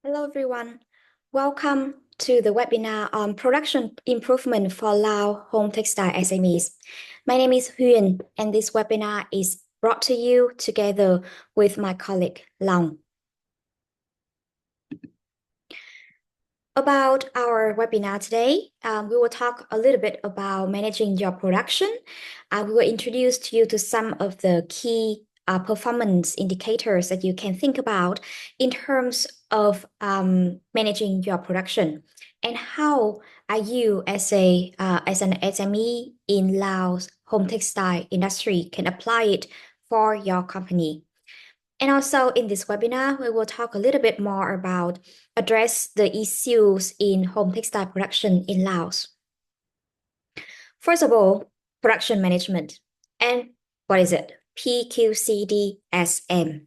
Hello, everyone. Welcome to the webinar on production improvement for Laos home textile SMEs. My name is Huyên, and this webinar is brought to you together with my colleague, Long. About our webinar today, we will talk a little bit about managing your production. We will introduce you to some of the key performance indicators that you can think about in terms of managing your production, and how are you as an SME in Laos home textile industry can apply it for your company. And also in this webinar, we will talk a little bit more about address the issues in home textile production in Laos. First of all, production management. And what is it? PQCDSM.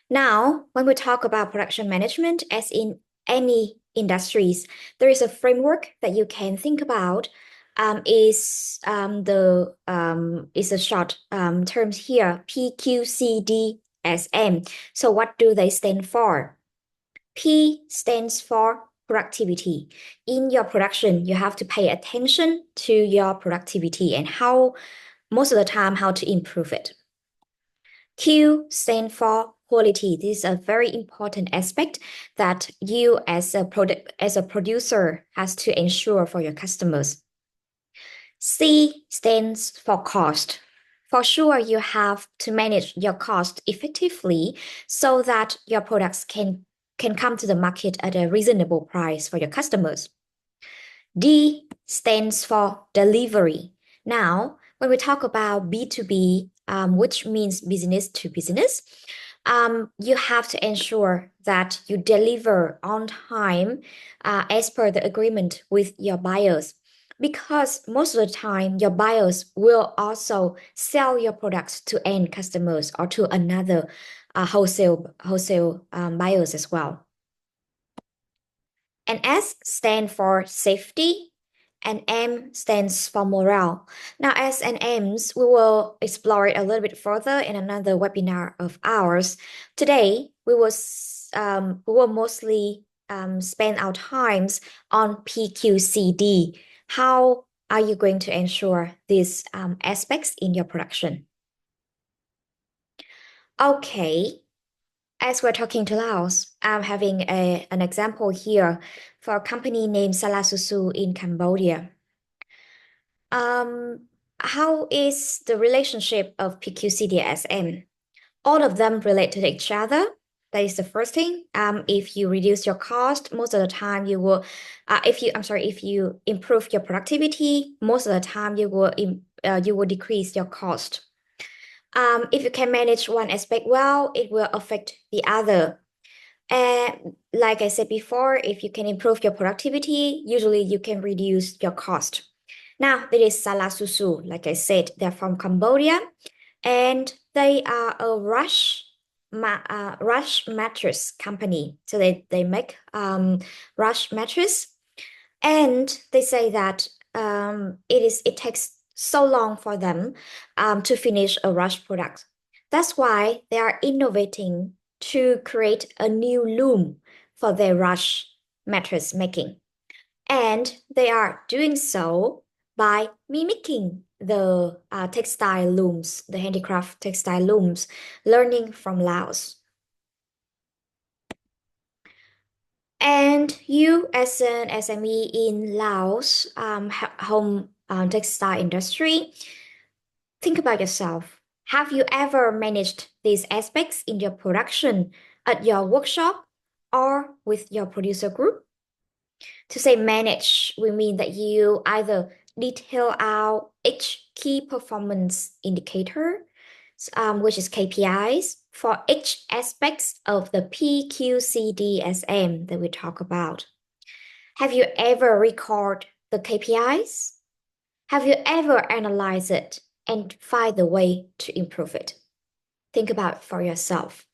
Now, when we talk about production management, as in any industries, there is a framework that you can think about. Is a short terms here, PQCDSM. So what do they stand for? P stands for productivity. In your production, you have to pay attention to your productivity and how most of the time how to improve it. Q stands for quality. This is a very important aspect that you as a producer has to ensure for your customers. C stands for cost. For sure, you have to manage your cost effectively so that your products can come to the market at a reasonable price for your customers. D stands for delivery. Now, when we talk about B2B, which means business to business, you have to ensure that you deliver on time as per the agreement with your buyers. Because most of the time, your buyers will also sell your products to end customers or to another wholesale buyers as well. And S stands for safety, and M stands for morale. Now, S and M's, we will explore it a little bit further in another webinar of ours. Today, we will mostly spend our times on PQCD. How are you going to ensure these aspects in your production? Okay, as we're talking to Laos, I'm having an example here for a company named Salasusu in Cambodia. How is the relationship of PQCDSM? All of them relate to each other. That is the first thing. If you reduce your cost, most of the time you will, if you improve your productivity, most of the time you will decrease your cost. If you can manage one aspect well, it will affect the other. And like I said before, if you can improve your productivity, usually you can reduce your cost. Now, that is Salasusu. Like I said, they're from Cambodia, and they are a rush mattress company. So they make rush mattress, and they say that it takes so long for them to finish a rush product. That's why they are innovating to create a new loom for their rush mattress making. And they are doing so by mimicking the textile looms, the handicraft textile looms, learning from Laos. And you, as an SME in Laos, home textile industry, think about yourself. Have you ever managed these aspects in your production at your workshop or with your producer group? To say manage, we mean that you either detail out each key performance indicator, which is KPIs, for each aspects of the PQCDSM that we talk about. Have you ever recorded the KPIs? Have you ever analyzed it and find the way to improve it? Think about it for yourself.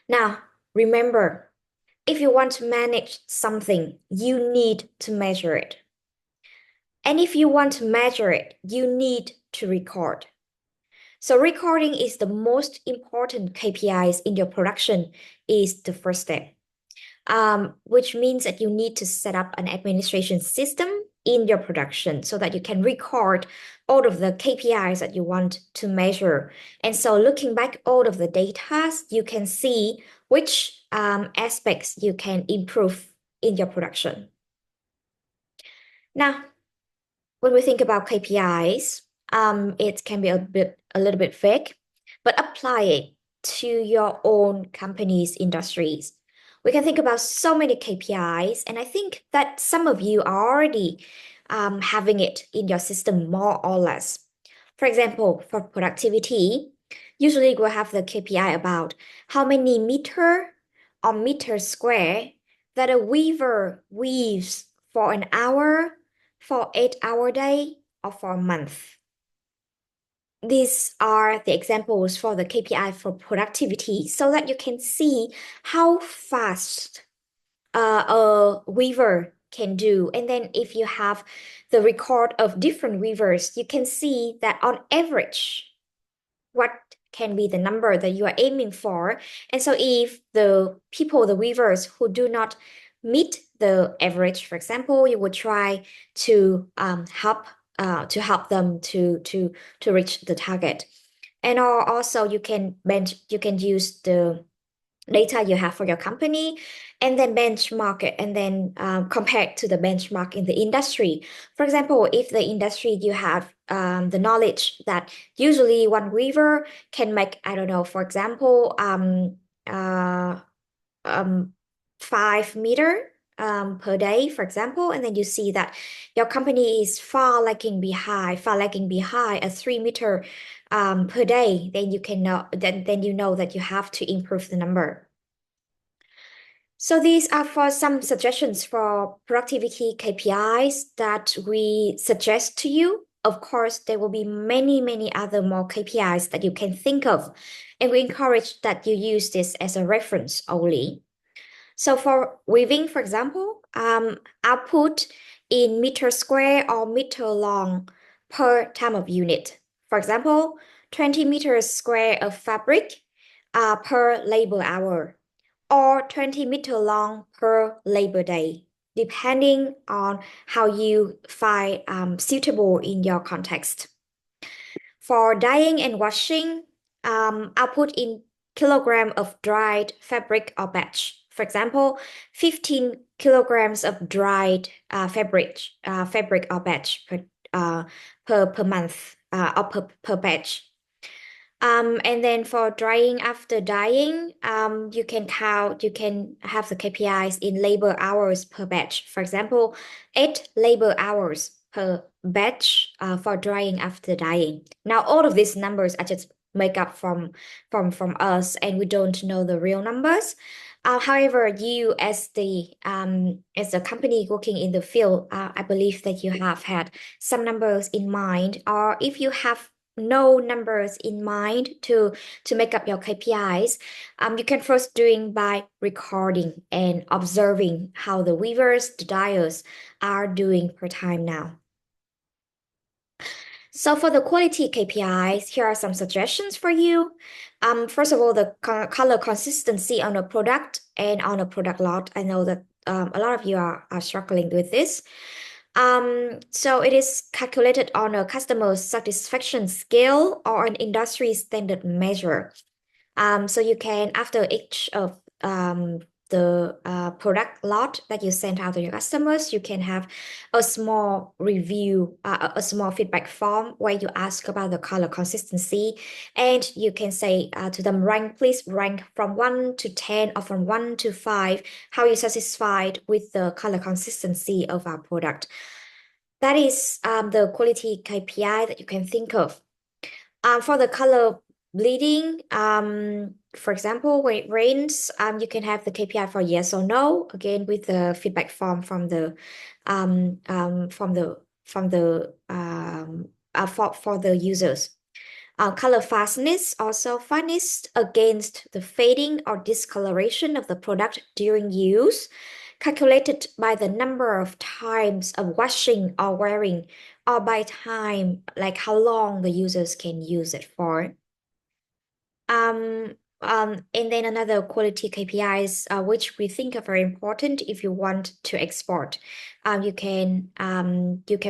Now, remember, if you want to manage something, you need to measure it. And if you want to measure it, you need to record. So recording is the most important KPIs in your production is the first step, which means that you need to set up an administration system in your production so that you can record all of the KPIs that you want to measure. And so looking back all of the data, you can see which aspects you can improve in your production. Now, when we think about KPIs, it can be a little bit vague, but apply it to your own company's industries. We can think about so many KPIs, and I think that some of you are already having it in your system more or less. For example, for productivity, usually we'll have the KPI about how many meter or meter square that a weaver weaves for an hour, for 8-hour day, or for a month. These are the examples for the KPI for productivity so that you can see how fast a weaver can do. And then if you have the record of different weavers, you can see that on average, what can be the number that you are aiming for. And so if the people, the weavers who do not meet the average, for example, you would try to help them to reach the target. And also you can use the data you have for your company and then benchmark it and then compare it to the benchmark in the industry. For example, if the industry you have the knowledge that usually one weaver can make, I don't know, for example, 5 meter per day, for example, and then you see that your company is far lagging behind a 3 meter per day, then you can know then you know that you have to improve the number. So these are for some suggestions for productivity KPIs that we suggest to you. Of course, there will be many, many other more KPIs that you can think of, and we encourage that you use this as a reference only. So for weaving, for example, output in meter square or meter long per time of unit. For example, 20 meters square of fabric per labor hour, or 20 meter long per labor day, depending on how you find suitable in your context. For dyeing and washing, output in kilogram of dried fabric or batch. For example, 15 kilograms of dried fabric or batch per month or per batch. And then for drying after dyeing, you can have the KPIs in labor hours per batch. For example, 8 labor hours per batch for drying after dyeing. Now, all of these numbers are just make up from us, and we don't know the real numbers. However, you as a company working in the field, I believe that you have had some numbers in mind, or if you have no numbers in mind to make up your KPIs, you can first doing by recording and observing how the weavers, the dyers are doing per time now. So for the quality KPIs, here are some suggestions for you. First of all, the color consistency on a product and on a product lot. I know that a lot of you are struggling with this. So it is calculated on a customer satisfaction scale or an industry standard measure. So you can, after each of the product lot that you send out to your customers, you can have a small review, a small feedback form where you ask about the color consistency, and you can say to them, please rank from 1 to 10 or from 1 to 5, how you're satisfied with the color consistency of our product. That is the quality KPI that you can think of. For the color bleeding, for example, when it rains, you can have the KPI for yes or no, again with the feedback form for the users. Color fastness, also fastness against the fading or discoloration of the product during use. calculated by the number of times of washing or wearing, or by time, like how long the users can use it for. And then another quality KPIs, which we think are very important if you want to export. You can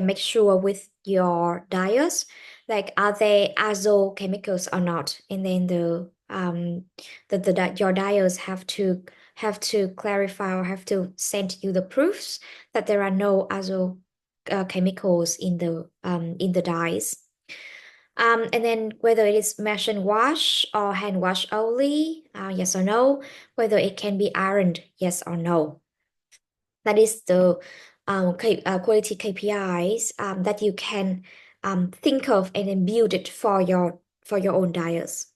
make sure with your dyers, like are they azo chemicals or not, and then your dyers have to clarify or have to send you the proofs that there are no azo chemicals in the dyes. And then whether it is machine wash or hand wash only, yes or no. Whether it can be ironed, yes or no. That is the quality KPIs that you can think of and then build it for your own dyers.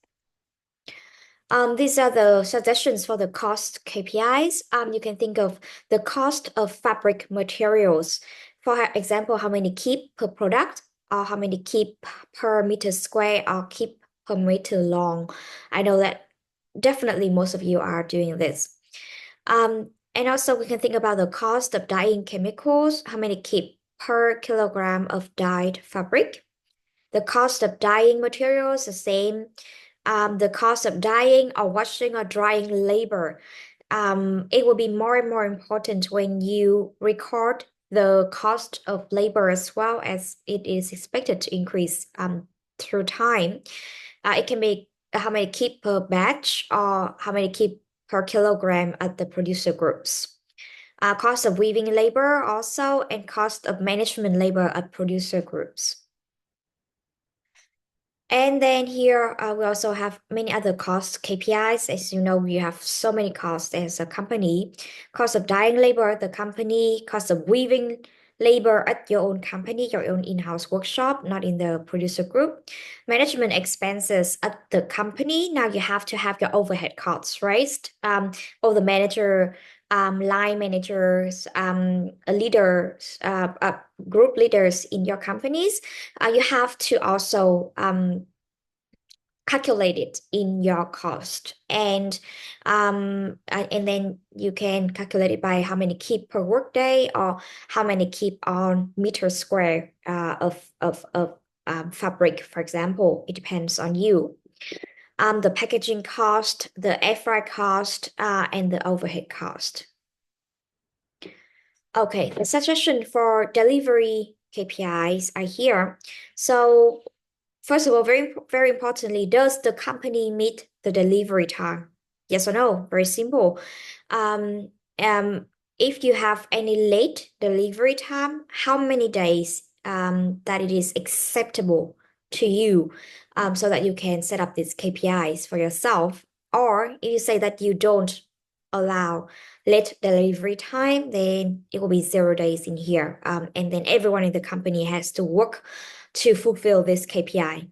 These are the suggestions for the cost KPIs. You can think of the cost of fabric materials. For example, how many keep per product, or how many keep per meter square, or keep per meter long. I know that definitely most of you are doing this. And also we can think about the cost of dyeing chemicals, how many keep per kilogram of dyed fabric. The cost of dyeing materials, the same. The cost of dyeing or washing or drying labor. It will be more and more important when you record the cost of labor as well, as it is expected to increase through time. It can be how many keep per batch or how many keep per kilogram at the producer groups. Cost of weaving labor also, and cost of management labor at producer groups. And then here we also have many other cost KPIs. As you know, we have so many costs as a company. Cost of dyeing labor at the company, cost of weaving labor at your own company, your own in-house workshop, not in the producer group. Management expenses at the company. Now you have to have your overhead costs, right? All the manager, line managers, leaders, group leaders in your companies. You have to also calculate it in your cost, and then you can calculate it by how many keep per workday or how many keep on meter square of fabric, for example. It depends on you. The packaging cost, the air fry cost, and the overhead cost. Okay, the suggestion for delivery KPIs are here. So first of all, very importantly, does the company meet the delivery time? Yes or no? Very simple. Um, if you have any late delivery time, how many days that it is acceptable to you, so that you can set up these KPIs for yourself. Or if you say that you don't allow late delivery time, then it will be 0 days in here. And then everyone in the company has to work to fulfill this KPI.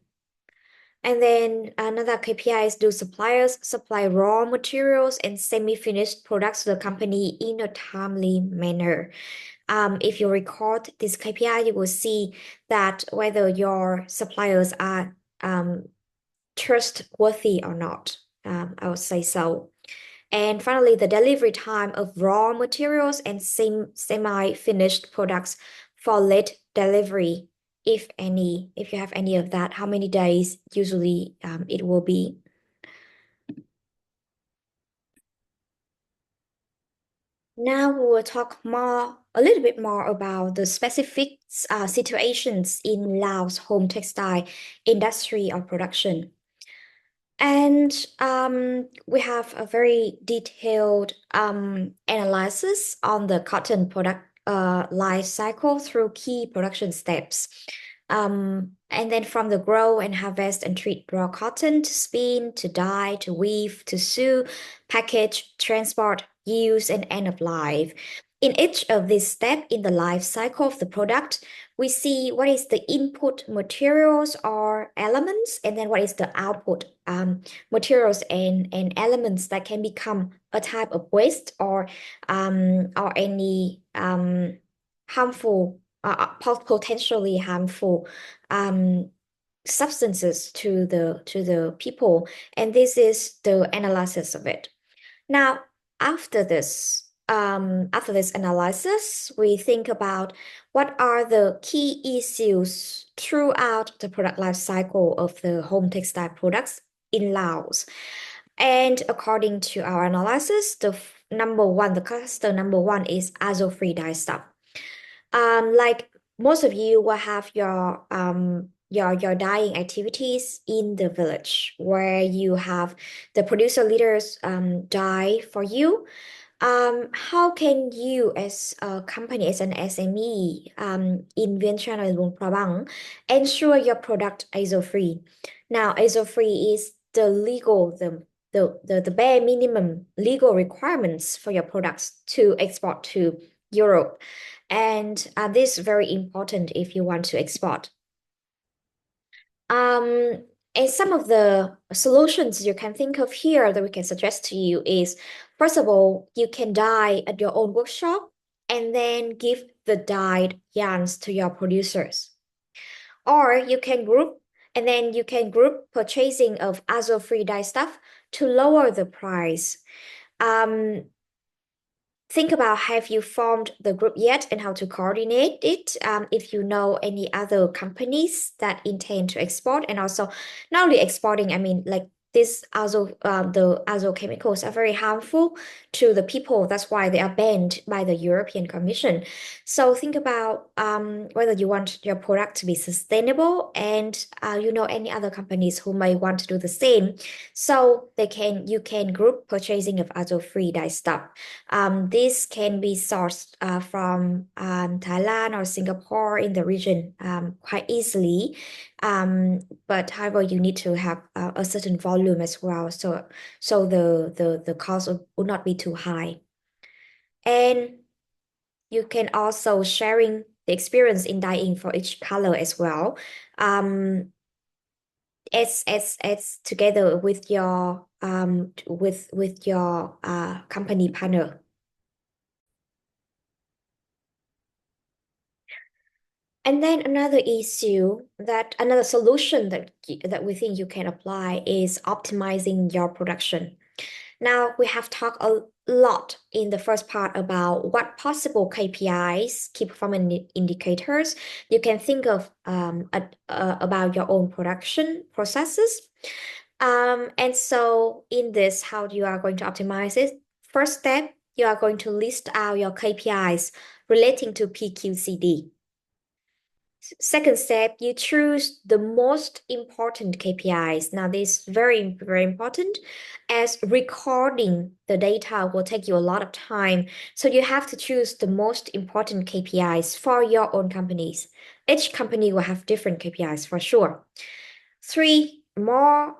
And then another KPI is, do suppliers supply raw materials and semi-finished products to the company in a timely manner? If you record this KPI, you will see that whether your suppliers are trustworthy or not. I would say so. And finally, the delivery time of raw materials and semi-finished products for late delivery, if you have any of that, how many days usually it will be. Now we will talk a little bit more about the specific situations in Laos home textile industry or production. And we have a very detailed analysis on the cotton product life cycle through key production steps. And then from the grow and harvest and treat raw cotton, to spin, to dye, to weave, to sew, package, transport, use, and end of life. In each of these steps in the life cycle of the product, we see what is the input materials or elements, and then what is the output materials and elements that can become a type of waste or any harmful, potentially harmful substances to the people. And this is the analysis of it. Now, after this, after this analysis, we think about what are the key issues throughout the product life cycle of the home textile products in Laos. And according to our analysis, the cluster number one is azo-free dye stuff. Like most of you will have your dyeing activities in the village where you have the producer leaders dye for you. How can you as a company, as an SME, in Vientiane and Luang Prabang, ensure your product ISO free? Now, ISO free is the bare minimum legal requirements for your products to export to Europe. And this is very important if you want to export. Um, and some of the solutions you can think of here that we can suggest to you is, first of all, you can dye at your own workshop and then give the dyed yarns to your producers. Or you can group purchasing of azo-free dye stuff to lower the price. Um, think about, have you formed the group yet and how to coordinate it? If you know any other companies that intend to export, and also not only exporting, I mean, like the azo chemicals are very harmful to the people. That's why they are banned by the European Commission. So think about whether you want your product to be sustainable, and you know any other companies who may want to do the same. So you can group purchasing of azo-free dye stuff. This can be sourced from Thailand or Singapore in the region quite easily. But however, you need to have a certain volume as well, so the cost would not be too high. And you can also sharing the experience in dyeing for each color as well. As together with your company partner. And then another solution that we think you can apply is optimizing your production. Now, we have talked a lot in the first part about what possible KPIs, key performance indicators, you can think of about your own production processes. And so in this, how you are going to optimize it? First step, you are going to list out your KPIs relating to PQCD. Second step, you choose the most important KPIs. Now, this is very, very important, as recording the data will take you a lot of time. So you have to choose the most important KPIs for your own companies. Each company will have different KPIs for sure. Three, more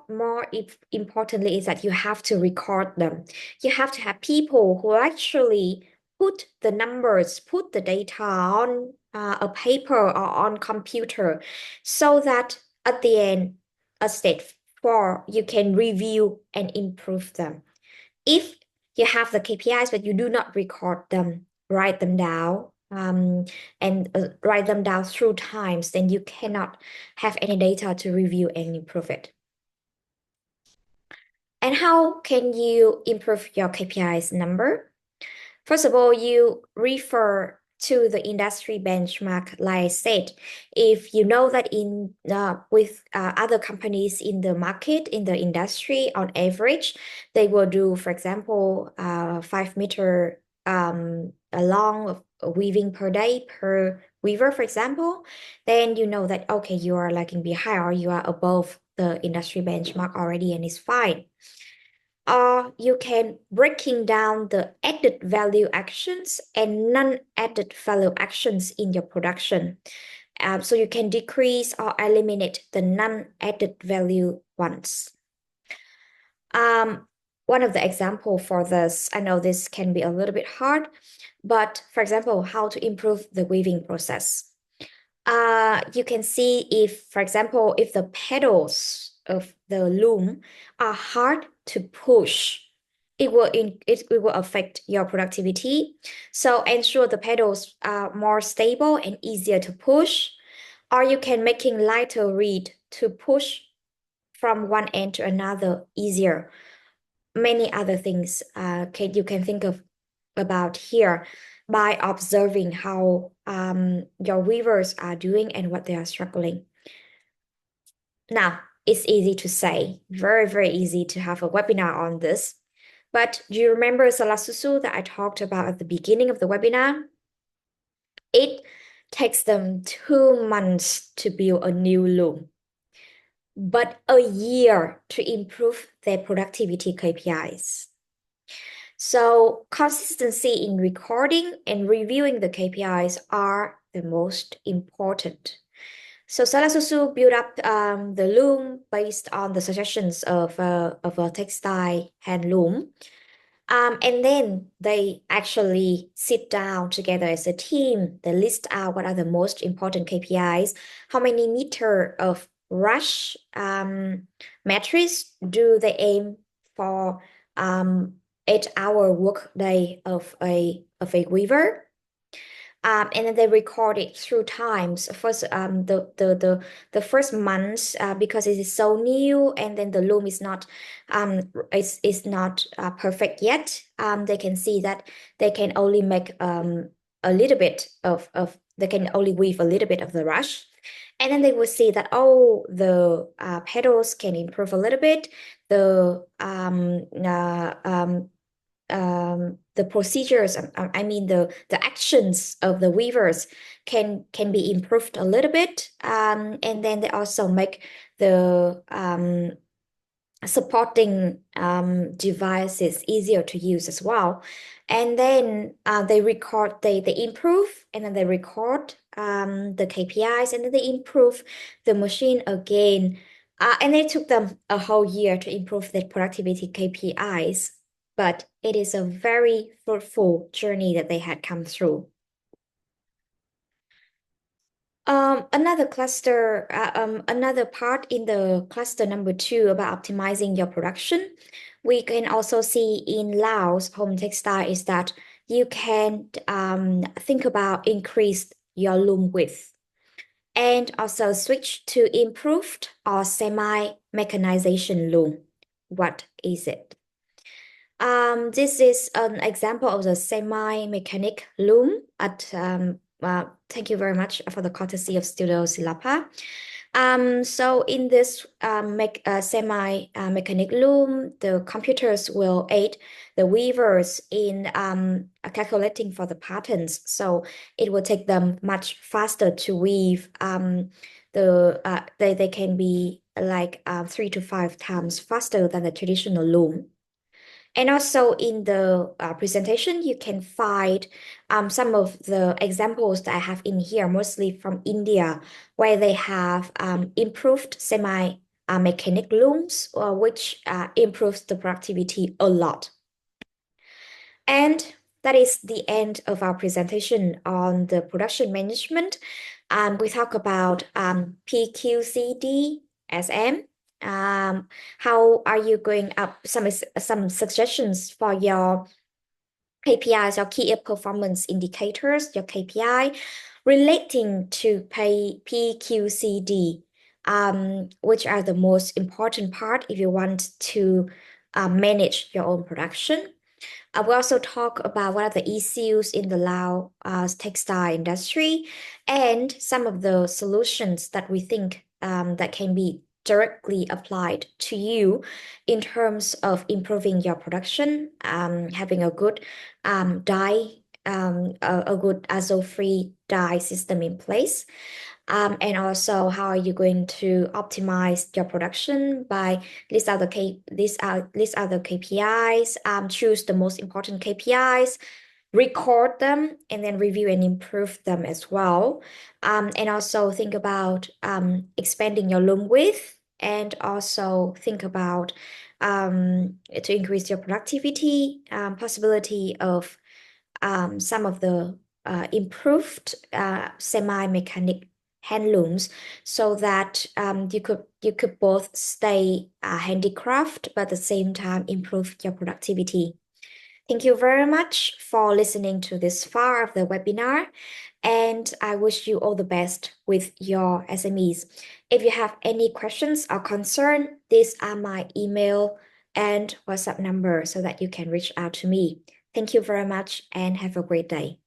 importantly, is that you have to record them. You have to have people who actually put the numbers, put the data on a paper or on computer, so that at the end, at stage 4, you can review and improve them. If you have the KPIs but you do not record them, write them down, and write them down through times, then you cannot have any data to review and improve it. And how can you improve your KPIs number? First of all, you refer to the industry benchmark, like I said. If you know that with other companies in the market, in the industry, on average, they will do, for example, 5 meter long weaving per day per weaver, for example, then you know that, okay, you are lagging behind or you are above the industry benchmark already, and it's fine. Or you can breaking down the added value actions and non-added value actions in your production. So you can decrease or eliminate the non-added value ones. One of the example for this, I know this can be a little bit hard, but for example, how to improve the weaving process. You can see if, for example, if the pedals of the loom are hard to push, it will affect your productivity. So ensure the pedals are more stable and easier to push, or you can making lighter reed to push from one end to another easier. Many other things you can think of about here by observing how your weavers are doing and what they are struggling. Now, it's easy to say, very, very easy to have a webinar on this. But do you remember Salah Susu that I talked about at the beginning of the webinar? It takes them 2 months to build a new loom, but a year to improve their productivity KPIs. So consistency in recording and reviewing the KPIs are the most important. So Salah Susu built up the loom based on the suggestions of a textile hand loom. And then they actually sit down together as a team. They list out what are the most important KPIs, how many meter of rush metrics do they aim for 8-hour work day of a weaver. And then they record it through times. First, the first months, because it is so new, and then the loom is not perfect yet. They can see that they can only make a little bit of they can only weave a little bit of the rush. And then they will see that, oh, the petals can improve a little bit. The procedures, I mean the actions of the weavers can be improved a little bit. And then they also make the supporting devices easier to use as well. And then they improve, and then they record the KPIs, and then they improve the machine again. And it took them a whole year to improve their productivity KPIs, but it is a very fruitful journey that they had come through. Another part in the cluster number 2 about optimizing your production, we can also see in Laos home textile is that you can think about increase your loom width and also switch to improved or semi-mechanization loom. What is it? This is an example of the semi-mechanic loom at thank you very much for the courtesy of Studio Silapa. So in this semi-mechanic loom, the computers will aid the weavers in calculating for the patterns. So it will take them much faster to weave. They can be like 3 to 5 times faster than the traditional loom. And also in the presentation, you can find some of the examples that I have in here, mostly from India, where they have improved semi-mechanic looms, which improves the productivity a lot. And that is the end of our presentation on the production management. We talk about PQCDSM. How are you going up some suggestions for your KPIs, your key performance indicators, your KPI relating to PQCD, which are the most important part if you want to manage your own production. We also talk about what are the issues in the Laos textile industry and some of the solutions that we think that can be directly applied to you in terms of improving your production, having a good dye, a good azo-free dye system in place. And also, how are you going to optimize your production by list out the KPIs, choose the most important KPIs, record them, and then review and improve them as well. And also think about expanding your loom width, and also think about to increase your productivity, possibility of some of the improved semi-mechanic hand looms, so that you could both stay handicraft but at the same time improve your productivity. Thank you very much for listening to this far of the webinar, and I wish you all the best with your SMEs. If you have any questions or concern, these are my email and WhatsApp number so that you can reach out to me. Thank you very much and have a great day.